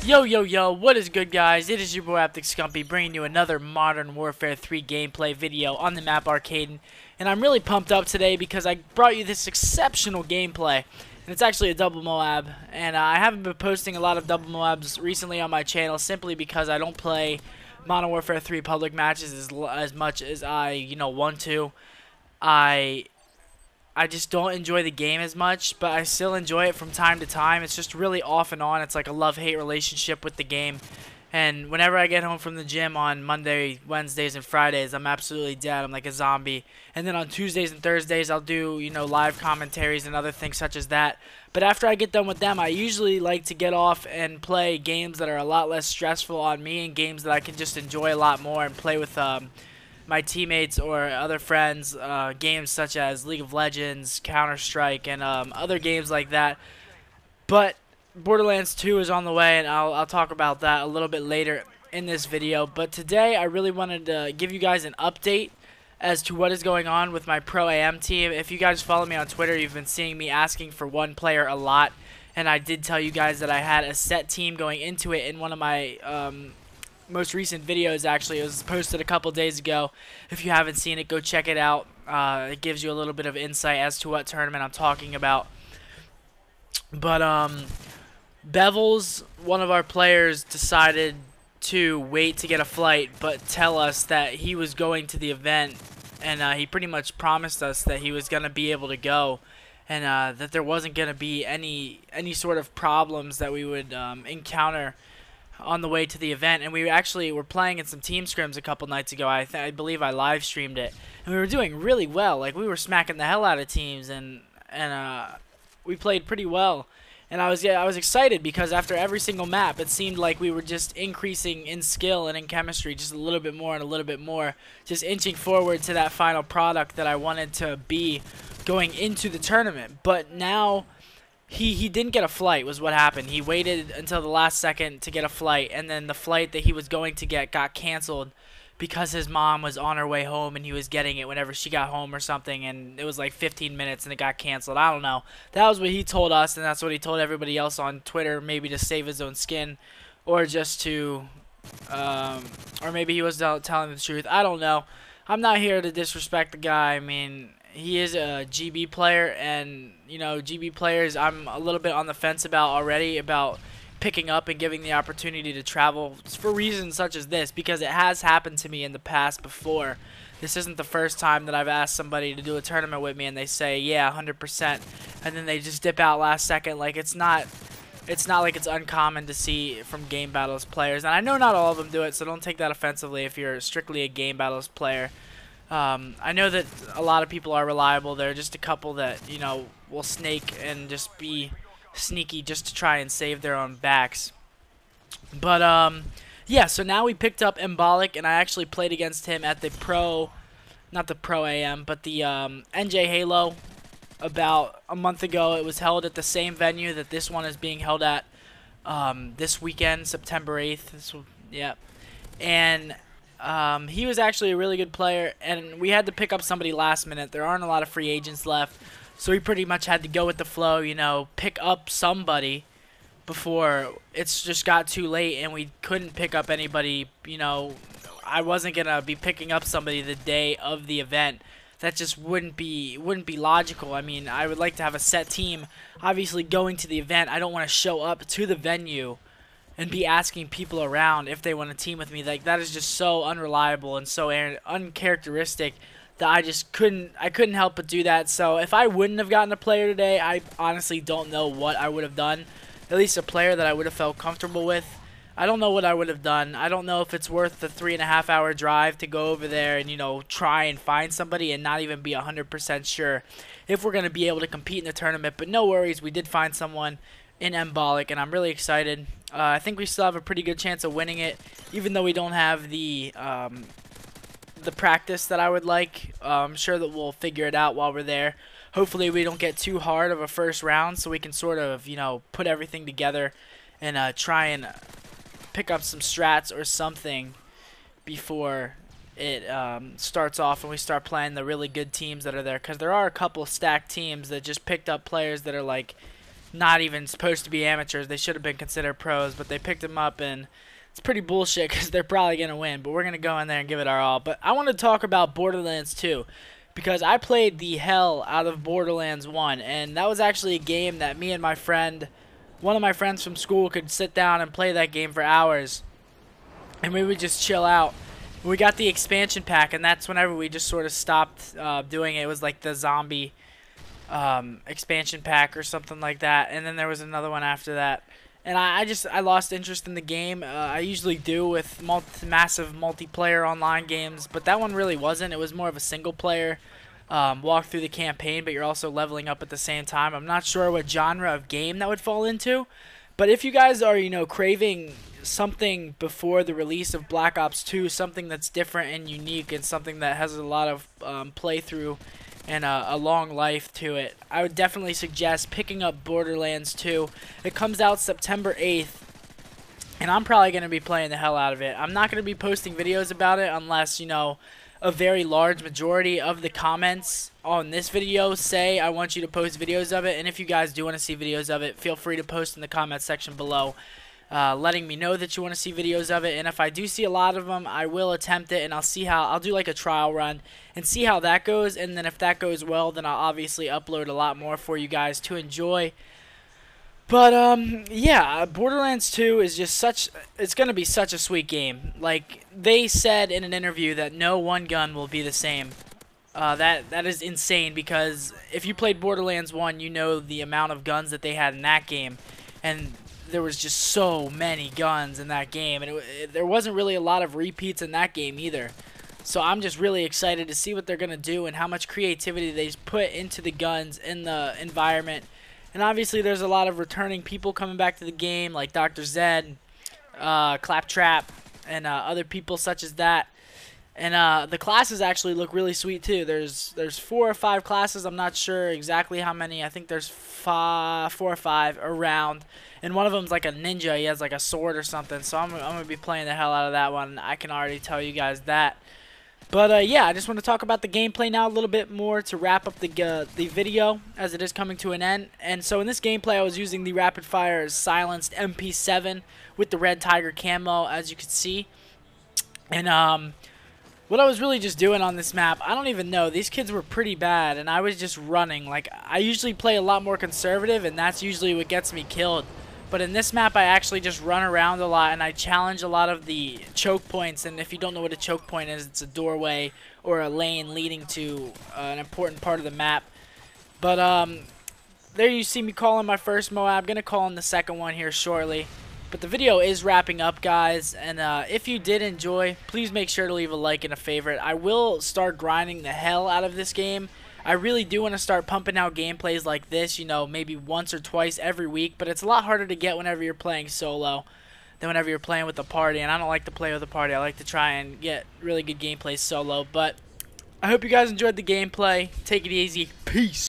Yo, what is good, guys? It is your boy Scumpy bringing you another Modern Warfare 3 gameplay video on the map Arcade. And I'm really pumped up today because I brought you this exceptional gameplay. And it's actually a double MOAB. And I haven't been posting a lot of double MOABs recently on my channel simply because I don't play Modern Warfare 3 public matches as much as I, want to. I just don't enjoy the game as much, but I still enjoy it from time to time. It's just really off and on. It's like a love-hate relationship with the game. And whenever I get home from the gym on Monday, Wednesdays, and Fridays, I'm absolutely dead. I'm like a zombie. And then on Tuesdays and Thursdays, I'll do, live commentaries and other things such as that. But after I get done with them, I usually like to get off and play games that are a lot less stressful on me and games that I can just enjoy a lot more and play with my teammates or other friends, games such as League of Legends, Counter-Strike, and other games like that. But Borderlands 2 is on the way, and I'll talk about that a little bit later in this video. But today I really wanted to give you guys an update as to what is going on with my ProAm team. If you guys follow me on Twitter, you've been seeing me asking for one player a lot, and I did tell you guys that I had a set team going into it in one of my most recent videos. Actually, it was posted a couple days ago. If you haven't seen it, go check it out. It gives you a little bit of insight as to what tournament I'm talking about. But Bevels, one of our players, decided to wait to get a flight but tell us that he was going to the event, and he pretty much promised us that he was going to be able to go, and that there wasn't going to be any sort of problems that we would encounter on the way to the event. And we actually were playing in some team scrims a couple nights ago. I believe I live streamed it, and we were doing really well. Like, we were smacking the hell out of teams, and we played pretty well. And I was excited because after every single map, it seemed like we were just increasing in skill and in chemistry just a little bit more and a little bit more, just inching forward to that final product that I wanted to be going into the tournament. But now He didn't get a flight was what happened. He waited until the last second to get a flight, and then the flight that he was going to get got canceled because his mom was on her way home and he was getting it whenever she got home or something, and it was like 15 minutes and it got canceled. I don't know. That was what he told us, and that's what he told everybody else on Twitter, maybe to save his own skin or just to or maybe he was telling the truth. I don't know. I'm not here to disrespect the guy. I mean, he is a GB player, and GB players I'm a little bit on the fence about already, about picking up and giving the opportunity to travel for reasons such as this, because it has happened to me in the past before. This isn't the first time that I've asked somebody to do a tournament with me and they say yeah 100%, and then they just dip out last second. Like, it's not like it's uncommon to see from Game Battles players, and I know not all of them do it, so don't take that offensively if you're strictly a Game Battles player. I know that a lot of people are reliable. There are just a couple that, will snake and just be sneaky just to try and save their own backs. But, yeah, so now we picked up Embolic, and I actually played against him at the not the ProAm, but the NJ Halo about a month ago. It was held at the same venue that this one is being held at this weekend, September 8th. Yeah. And he was actually a really good player, and we had to pick up somebody last minute. There aren't a lot of free agents left, so we pretty much had to go with the flow, pick up somebody before it's just got too late and we couldn't pick up anybody. I wasn't going to be picking up somebody the day of the event. That just wouldn't be logical. I mean, I would like to have a set team. Obviously, going to the event, I don't want to show up to the venue and be asking people around if they want to team with me. Like, that is just so unreliable and so uncharacteristic that I couldn't help but do that. So if I wouldn't have gotten a player today, I honestly don't know what I would have done. At least a player that I would have felt comfortable with. I don't know what I would have done. I don't know if it's worth the 3.5-hour drive to go over there and, try and find somebody and not even be 100% sure if we're going to be able to compete in the tournament. But no worries, we did find someone in Embolic, and I'm really excited. I think we still have a pretty good chance of winning it, even though we don't have the practice that I would like. I'm sure that we'll figure it out while we're there. Hopefully we don't get too hard of a first round, so we can sort of, put everything together and try and pick up some strats or something before it starts off and we start playing the really good teams that are there. Because there are a couple stacked teams that just picked up players that are like not even supposed to be amateurs. They should have been considered pros, but they picked them up, and it's pretty bullshit because they're probably going to win. But we're going to go in there and give it our all. But I want to talk about Borderlands 2 because I played the hell out of Borderlands 1, and that was actually a game that me and my friend, one of my friends from school, could sit down and play that game for hours, and we would just chill out. We got the expansion pack, and that's whenever we just sort of stopped doing it. It was like the zombie expansion pack or something like that, and then there was another one after that, and I lost interest in the game. I usually do with massive multiplayer online games, but that one really wasn't. It was more of a single player walk through the campaign, but you're also leveling up at the same time. I'm not sure what genre of game that would fall into, but if you guys are, you know, craving something before the release of Black Ops 2, something that's different and unique and something that has a lot of playthrough and a long life to it, I would definitely suggest picking up Borderlands 2. It comes out September 8th, and I'm probably going to be playing the hell out of it. I'm not going to be posting videos about it unless, you know, a very large majority of the comments on this video say I want you to post videos of it. And if you guys do want to see videos of it, feel free to post in the comment section below, letting me know that you want to see videos of it. And if I do see a lot of them, I will attempt it, and I'll do like a trial run and see how that goes. And then if that goes well, then I'll obviously upload a lot more for you guys to enjoy. But yeah, Borderlands 2 is just it's going to be such a sweet game. Like they said in an interview that no one gun will be the same. That is insane, because if you played Borderlands 1, you know the amount of guns that they had in that game, and there was just so many guns in that game, and there wasn't really a lot of repeats in that game either. So I'm just really excited to see what they're going to do and how much creativity they put into the guns in the environment. And obviously there's a lot of returning people coming back to the game, like Dr. Zed, Claptrap, and other people such as that. And the classes actually look really sweet too. There's 4 or 5 classes. I'm not sure exactly how many. I think there's 4 or 5 around. And one of them's like a ninja. He has like a sword or something. So I'm going to be playing the hell out of that one. I can already tell you guys that. But yeah, I just want to talk about the gameplay now a little bit more to wrap up the video, as it is coming to an end. And so in this gameplay, I was using the rapid fire silenced MP7 with the red tiger camo, as you can see. And what I was really just doing on this map, I don't even know. These kids were pretty bad, and I was just running. Like, I usually play a lot more conservative, and that's usually what gets me killed. But in this map, I actually just run around a lot, and I challenge a lot of the choke points. And if you don't know what a choke point is, it's a doorway or a lane leading to an important part of the map. But there you see me calling my first MOAB. I'm going to call in the second one here shortly. But the video is wrapping up, guys, and if you did enjoy, please make sure to leave a like and a favorite. I will start grinding the hell out of this game. I really do want to start pumping out gameplays like this, you know, maybe once or twice every week, but it's a lot harder to get whenever you're playing solo than whenever you're playing with a party, and I don't like to play with a party. I like to try and get really good gameplay solo. But I hope you guys enjoyed the gameplay. Take it easy. Peace.